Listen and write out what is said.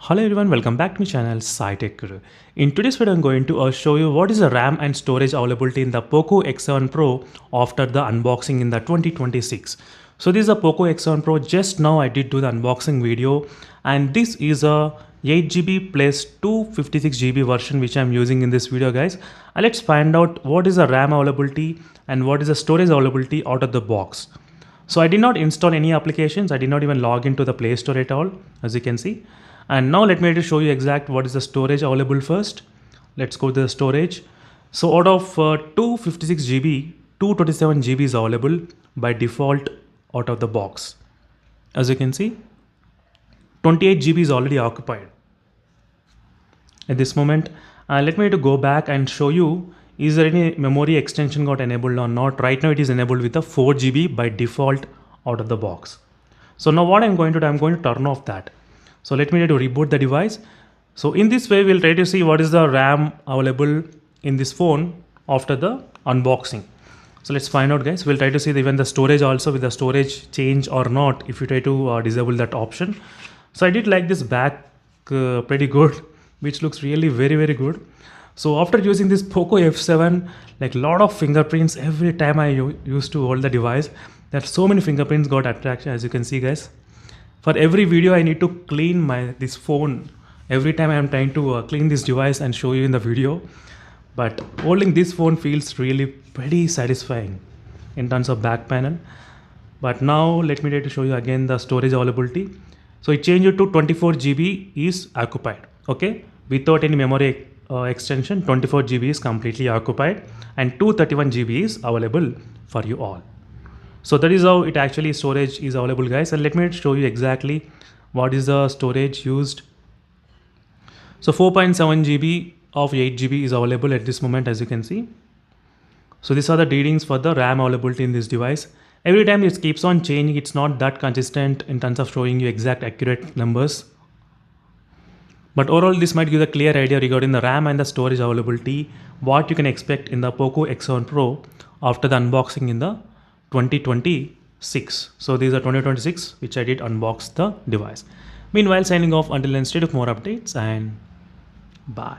Hello everyone, welcome back to my channel SciTech Guru. In today's video, I'm going to show you what is the RAM and storage availability in the POCO X7 Pro after the unboxing in the 2026. So this is a POCO X7 Pro. Just now I did do the unboxing video, and this is a 8GB plus 256GB version which I'm using in this video, guys. And let's find out what is the RAM availability and what is the storage availability out of the box. So I did not install any applications. I did not even log into the Play Store at all, as you can see. And now let me show you exact what is the storage available first. Let's go to the storage. So out of 256GB, 227GB is available by default out of the box. As you can see, 28GB is already occupied at this moment. Let me go back and show you, is there any memory extension got enabled or not. Right now it is enabled with a 4GB by default out of the box. So now what I'm going to do, I'm going to turn off that. So let me try to reboot the device. So in this way, we'll try to see what is the RAM available in this phone after the unboxing. So let's find out, guys. We'll try to see even the storage also, with the storage change or not, if you try to disable that option. So I did like this back pretty good, which looks really very good. So after using this POCO F7, like a lot of fingerprints every time I used to hold the device, there's so many fingerprints got attraction, as you can see, guys. For every video, I need to clean this phone. Every time I am trying to clean this device and show you in the video. But holding this phone feels really pretty satisfying in terms of back panel. But now let me try to show you again the storage availability. So it changed it to 24GB is occupied. Okay, without any memory extension, 24GB is completely occupied, and 231GB is available for you all. So that is how it actually storage is available, guys. And let me show you exactly what is the storage used. So 4.7GB of 8GB is available at this moment, as you can see. So these are the readings for the RAM availability in this device. Every time it keeps on changing. It's not that consistent in terms of showing you exact accurate numbers. But overall, this might give a clear idea regarding the RAM and the storage availability, what you can expect in the POCO X7 Pro after the unboxing in the 2026. So these are 2026 which I did unbox the device. Meanwhile, signing off until then, stay tuned for more updates, and bye.